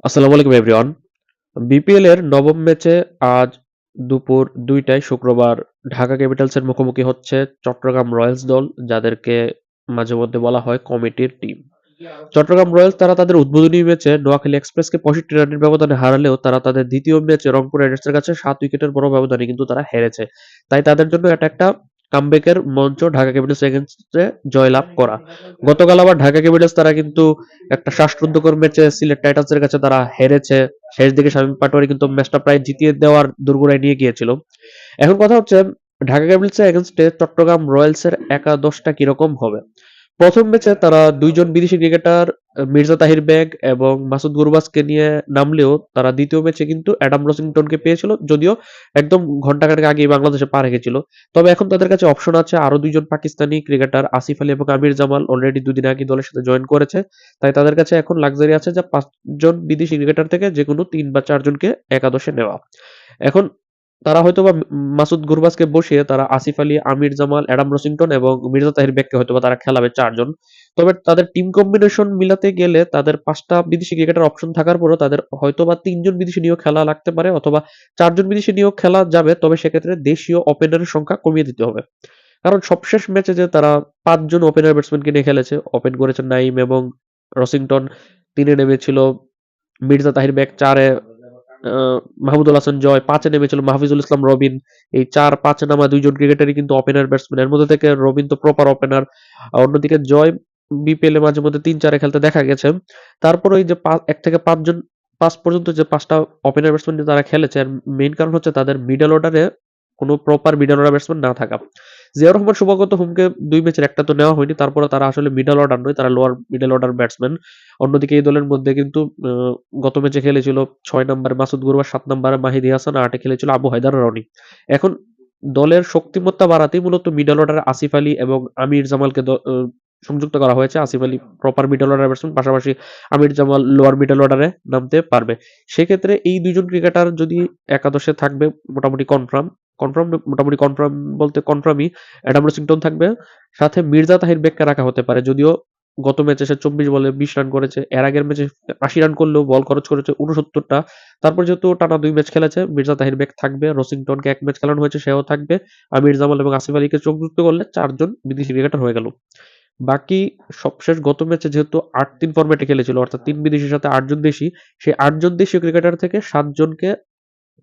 আসসালামু আলাইকুম everyone. BPL এর নবম ম্যাচে আজ দুপুর ২টায় শুক্রবার ঢাকা ক্যাপিটালসের মুখোমুখি হচ্ছে চট্টগ্রাম রয়্যালস দল, যাদেরকে মাঝে মধ্যে বলা হয় কমিটির টিম। চট্টগ্রাম রয়্যালস তারা তাদের উদ্বোধনী ম্যাচে নোয়াখালী এক্সপ্রেসকে 65 রানের ব্যবধানে হারালেও তারা তাদের দ্বিতীয় ম্যাচে রংপুর রাইডার্সের কাছে 7 উইকেটের বড় ব্যবধানে কিন্তু তারা হেরেছে। তাই তাদের জন্য এটা একটা কামব্যাকের মঞ্চ ঢাকা ক্যাপিটালস এগেইনস্টে জয়লাভ করা। গতকাল আবার ঢাকা ক্যাপিটালস তারা কিন্তু একটা শ্বাসরুদ্ধকর ম্যাচে সিলেট টাইটান্সের কাছে তারা হেরেছে। শেষ দিকে শামীম পাটোয়ারি কিন্তু ম্যাচটা প্রায় জিতিয়ে দেওয়ার দোরগোড়ায় নিয়ে গিয়েছিল। এখন কথা হচ্ছে ঢাকা ক্যাপিটালসের এগেইনস্টে চট্টগ্রাম রয়্যালসের একাদশটা কিরকম হবে। প্রথম ম্যাচে তারা দুইজন বিদেশি ক্রিকেটার মির্জা তাহির বেগ এবং মাসুদ গুরবাজকে নিয়ে নামলেও তারা দ্বিতীয় ম্যাচে কিন্তু অ্যাডাম রসিংটনকে পেয়েছিল, যদিও একদম ঘন্টাখানেক আগেই বাংলাদেশে পা রেখেছিল। তবে এখন তাদের কাছে অপশন আছে আরো দুইজন পাকিস্তানি ক্রিকেটার আসিফ আলী এবং আমির জামাল অলরেডি দুদিন আগে দলের সাথে জয়েন করেছে। তাই তাদের কাছে এখন লাক্সারি আছে যে 5 জন বিদেশি ক্রিকেটার থেকে যে কোনো 3 বা 4 জনকে একাদশে নেওয়া। এখন তারা হয়তোবা মাসুদ গুরবাজকে বসিয়ে তারা আসিফ আলী, আমির জামাল, অ্যাডাম রসিংটন এবং মির্জা তাহির বেগকে হয়তোবা তারা খেলাবে 4 জন। তবে তাদের টিম কম্বিনেশন মিলাতে গেলে তাদের 5টা বিদেশি ক্রিকেটার অপশন থাকার পরেও তাদের হয়তোবা 3 জন বিদেশি নিয়েও খেলা লাগতে পারে, অথবা 4 জন বিদেশি নিয়েও খেলা যাবে। তবে সেক্ষেত্রে দেশীয় ওপেনারের সংখ্যা কমিয়ে দিতে হবে। কারণ সবশেষ ম্যাচে যে তারা 5 জন ওপেনার ব্যাটসম্যানকে নিয়ে খেলেছে, ওপেন করেছে নাইম এবং রসিংটন, 3-এ নেমেছিল মির্জা তাহির বেগ, 4-এ মাহমুদুল হাসান জয়, 5-এ নেমেছিল মাহফিজুল ইসলাম রবিন। এই 4-5-এ নামা 2 জন ক্রিকেটারই কিন্তু ওপেনার ব্যাটসম্যান। এর মধ্যে থেকে রবিন তো প্রপার ওপেনার। অন্যদিকে জয় বিপিএল এ মাঝে মধ্যে 3-4-এ খেলতে দেখা গেছে। তারপরে ওই যে 1 থেকে 5 জন 5 পর্যন্ত যে 5টা ওপেনার ব্যাটসম্যান নিয়ে তারা খেলেছে, এর মেইন কারণ হচ্ছে তাদের মিডল অর্ডারে কোনো প্রপার মিডল অর্ডার ব্যাটসম্যান না থাকা। জিয়াউর রহমান শুভগত হুমকে 2 ম্যাচের একটা তো নেওয়া হয়নি। তারপরে তারা আসলে মিডল অর্ডার নয়, তারা লোয়ার মিডল অর্ডার ব্যাটসম্যান। অন্যদিকে এই দলের মধ্যে কিন্তু গত ম্যাচে খেলেছিল 6 নম্বরে মাসুদ গুরবাজ, 7 নম্বরে মাহিদি হাসান, 8-এ খেলেছিল আবু হায়দার রনি। এখন দলের শক্তিমত্তা বাড়াতেই মূলত মিডল অর্ডারে আসিফ আলী এবং আমির জামালকে সংযুক্ত করা হয়েছে। Asif Ali proper middle order batsman, পাশাপাশি আমির জামাল লোয়ার মিডল অর্ডারে নামতে পারবে। সেক্ষেত্রে এই 2 জন ক্রিকেটার যদি একাদশে থাকবে মোটামুটি কনফার্ম। মোটামুটি কনফার্ম বলতে কনফার্মই। অ্যাডাম রসিংটন থাকবে, সাথে মির্জা তাহির বেগকে রাখা হতে পারে। যদিও গত ম্যাচে সে 24 বলে 20 রান করেছে। এর আগের ম্যাচে 80 রান করলেও বল খরচ করেছে 69টা। তারপর যেহেতু টানা 2 ম্যাচ খেলেছে, মির্জা তাহির বেগ থাকবে। রসিংটনকে 1 ম্যাচ খেলানো হয়েছে, সেও থাকবে। আমির জামাল এবং আসিফ আলীকে চোখযুক্ত করলে 4 জন বিদেশি ক্রিকেটার হয়ে গেল। বাকি সবশেষ গত ম্যাচে যেহেতু 8-3 ফরম্যাটে খেলেছিল, অর্থাৎ 3 বিদেশির সাথে 8 জন দেশি, সেই 8 জন দেশীয় ক্রিকেটার থেকে 7 জনকে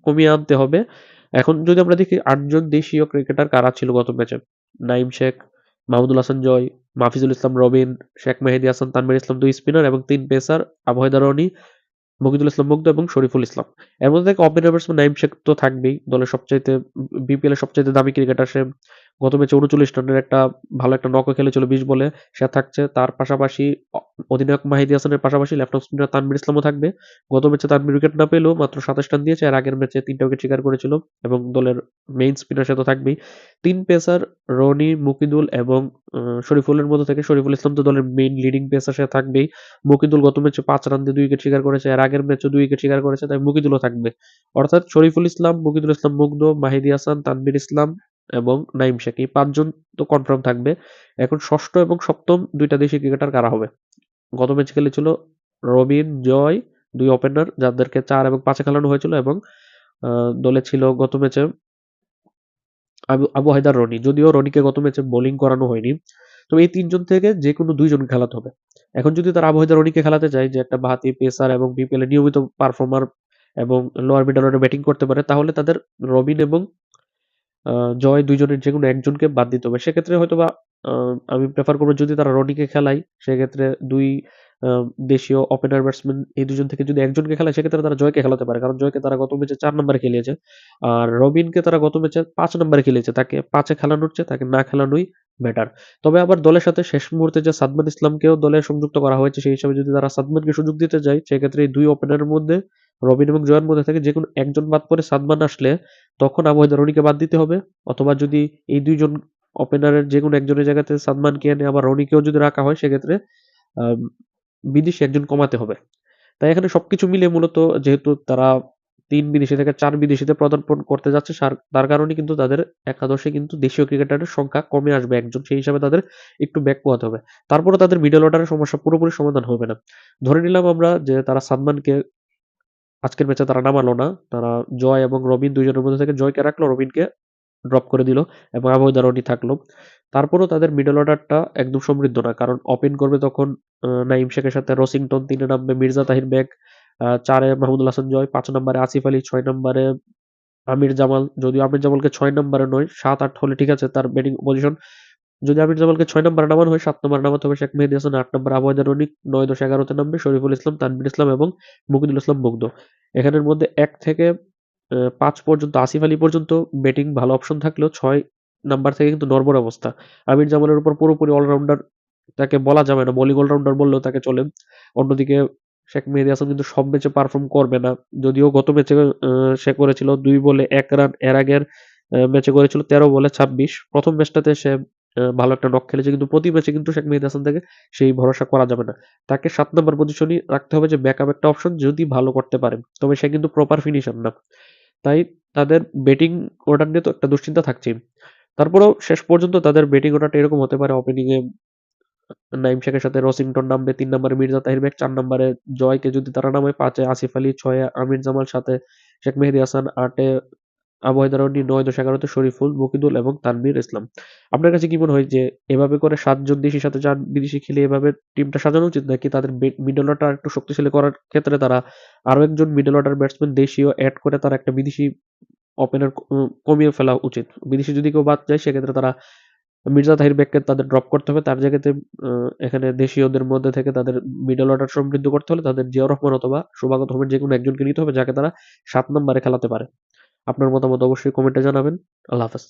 কমিয়ে আনতে হবে। এখন যদি আমরা দেখি 8 জন দেশীয় ক্রিকেটার কারা ছিল গত ম্যাচে: নাইম শেখ, মাহমুদুল হাসান জয়, মাহফিজুল ইসলাম রবিন, শেখ মেহেদী হাসান, তানভীর ইসলাম 2 স্পিনার এবং 3 পেসার আবু হায়দার রনি, মুকিদুল ইসলাম মুগ্ধ এবং শরীফুল ইসলাম। এর মধ্যে থেকে ওপেনার ব্যাটসম্যান নাইম শেখ তো থাকবেই। দলের সবচাইতে বিপিএল এর সবচাইতে দামি ক্রিকেটার সে। গত ম্যাচে 39 রানের একটা ভালো একটা নকও খেলেছিল 20 বলে। সে থাকছে। তার পাশাপাশি অধিনায়ক মাহিদী হাসানের পাশাপাশি লেফট অফ স্পিনার তানভীর ইসলামও থাকবে। গত ম্যাচে তানভীর উইকেট না পেলেও মাত্র 27 রান দিয়েছে। এর আগের ম্যাচে 3টা উইকেট শিকার করেছিল এবং দলের মেইন স্পিনার সে তো থাকবেই। 3 পেসার রনি, মুকিদুল এবং শরীফুলের মধ্য থেকে শরীফুল ইসলাম তো দলের মেইন লিডিং পেসার, সে থাকবেই। মুকিদুল গত ম্যাচে 5 রান দিয়ে 2 উইকেট শিকার করেছে। এর আগের ম্যাচে 2 উইকেট শিকার করেছে, তাই মুকিদুলও থাকবে। অর্থাৎ শরীফুল ইসলাম, মুকিদুল ইসলাম মুগ্ধ, মাহিদী হাসান, তানভীর ইসলাম এবং নাইম শেখ, এই 5 জন তো কনফার্ম থাকবে। এখন ষষ্ঠ এবং সপ্তম 2টা দেশি ক্রিকেটার কারা হবে? গত ম্যাচে খেলেছিল রবিন, জয়, 2 ওপেনার যাদেরকে 4 এবং 5-এ খেলানো হয়েছিল, এবং দলে ছিল গত ম্যাচে আবু আবু হায়দার রনি। যদিও রনিকে গত ম্যাচে বোলিং করানো হয়নি। তো এই 3 জন থেকে যেকোনো 2 জন খেলাতে হবে। এখন যদি তারা আবু হায়দার রনিকে খেলাতে চায়, যে একটা বাঁহাতি পেসার এবং বিপিএল এ নিয়মিত পারফর্মার এবং লোয়ার মিডল অর্ডারে ব্যাটিং করতে পারে, তাহলে তাদের রবিন এবং জয় 2 জনের যেকোনো একজনকে বাদ দিতে হবে। সেক্ষেত্রে হয়তোবা আমি প্রেফার করব যদি তারা রনিকে খেলায়, সেক্ষেত্রে 2 আ দেশীয় ওপেনার ব্যাটসম্যান এই 2 জন থেকে যদি একজনকে খেলায়, সেক্ষেত্রে তারা জয়কে খেলাতে পারে। কারণ জয়কে তারা গত ম্যাচে 4 নম্বরে খেলিয়েছে। আর রবিনকে তারা গত ম্যাচে 5 নম্বরে খেলিয়েছে। তাকে 5 এ খেলানোর চেয়ে তাকে না খেলানোই বেটার। তবে আবার দলের সাথে শেষ মুহূর্তে যে সাদমান ইসলামকেও দলে সংযুক্ত করা হয়েছে, সেই হিসাবে যদি তারা সাদমানকে সুযোগ দিতে যায়, সেক্ষেত্রে এই 2 ওপেনারের মধ্যে রবিন এবং জয়ের মধ্যে থেকে যেকোনো একজন বাদ পড়ে সাদমান আসলে তখন আবু হায়দার রনিকে বাদ দিতে হবে। অথবা যদি এই 2 জন ওপেনারের যেকোনো একজনের জায়গাতে সাদমানকে এনে আবার রনিকেও যদি রাখা হয়, সেক্ষেত্রে আম বিদেশি একজন কমাতে হবে। তাই এখানে সবকিছু মিলিয়ে মূলত যেহেতু তারা 3 বিদেশি থেকে 4 বিদেশিতে পদার্পণ করতে যাচ্ছে, তার কারণে কিন্তু তাদের একাদশে কিন্তু দেশীয় ক্রিকেটারের সংখ্যা কমে আসবে একজন। সেই হিসাবে তাদের একটু ব্যাক পোহাতে হবে। তারপরেও তাদের মিডল অর্ডারের সমস্যা পুরোপুরি সমাধান হবে না। ধরে নিলাম আমরা যে তারা সাদমানকে আজকের ম্যাচে তারা নামালো না। তারা জয় এবং রবিন ২ জনের মধ্যে থেকে জয়কে রাখলো, রবিনকে ড্রপ করে দিল এবং আবু দারুণই থাকলো। তারপরও তাদের মিডল অর্ডারটা একদম সমৃদ্ধ না। কারণ ওপেন করবে তখন নাঈম শেখের সাথে রসিংটন, ৩ এ নামবে মির্জা তাহির বেগ, ৪ এ মাহমুদুল হাসান জয়, ৫ নম্বরে আসিফ আলী, ৬ নম্বরে আমির জামাল। যদিও আমির জামালকে ৬ নম্বরে নয়, ৭-৮ হলে ঠিক আছে তার ব্যাটিং পজিশন। যদি আমির জামালকে ৬ নম্বরে নামানো হয়, ৭ নম্বরে নামাতে হবে শেখ মেহেদী হাসান, ৮ নম্বরে আবু হায়দার রনিক, ৯, ১০, ১১ তে নামবে শরীফুল ইসলাম, তানভীর ইসলাম এবং মুকিদুল ইসলাম মুগ্ধ। এখানের মধ্যে ১ থেকে ৫ পর্যন্ত আসিফ আলী পর্যন্ত ব্যাটিং ভালো অপশন থাকলেও ৬ নাম্বার থেকে কিন্তু নড়বড়ে অবস্থা। আমির জামালের উপর পুরোপুরি অলরাউন্ডার তাকে বলা যাবে না, বোলিং অলরাউন্ডার বললেও তাকে চলে। অন্যদিকে শেখ মেহেদী হাসান কিন্তু সব ম্যাচে পারফর্ম করবে না। যদিও গত ম্যাচে সে করেছিল ২ বলে ১ রান, এর আগের ম্যাচে করেছিল ১৩ বলে ২৬। প্রথম ম্যাচটাতে সে ভালো একটা নক খেলেছে, কিন্তু প্রতি ম্যাচে কিন্তু শেখ মেহেদী হাসান থেকে সেই ভরসা করা যাবে না। তাকে ৭ নম্বর পজিশনই রাখতে হবে, যে ব্যাকআপ একটা অপশন যদি ভালো করতে পারে। তবে সে কিন্তু প্রপার ফিনিশার না। তাই তাদের ব্যাটিং অর্ডার নিয়ে তো একটা দুশ্চিন্তা থাকছেই। তারপরেও শেষ পর্যন্ত তাদের ব্যাটিং অর্ডারটা এরকম হতে পারে: ওপেনিং এ নাঈম শেখের সাথে রসিংটন নামবে, ৩ নম্বরে মির্জা তাহির বেগ, ৪ নম্বরে জয়কে যদি তারা নামায়, ৫ এ আসিফ আলী, ৬ এ আমির জামাল, ৭ এ শেখ মেহেদী হাসান, ৮ এ আবু হায়দার রনি, ৯, ১০, ১১ তে শরীফুল, মুকিদুল এবং তানভীর ইসলাম। আপনার কাছে কি মনে হয় যে এভাবে করে ৭ জন দেশির সাথে ৪ বিদেশি খেলে এভাবে টিমটা সাজানো উচিত, নাকি তাদের মিডল অর্ডার একটু শক্তিশালী করার ক্ষেত্রে তারা আরো একজন মিডল অর্ডার ব্যাটসম্যান দেশীয় এড করে তারা একটা বিদেশি ওপেনার কমিয়ে ফেলা উচিত? বিদেশি যদি কেউ বাদ যায় সেক্ষেত্রে তারা মির্জা তাহির বেগকে তাদের ড্রপ করতে হবে। তার জায়গাতে এখানে দেশীয়দের মধ্যে থেকে তাদের মিডল অর্ডার সমৃদ্ধ করতে হলে তাদের জিয়াউর রহমান অথবা শোভাগত হোমের যেকোনো একজনকে নিতে হবে, যাকে তারা ৭ নম্বরে খেলাতে পারে। আপনার মতামত অবশ্যই কমেন্টে জানাবেন। আল্লাহ হাফেজ।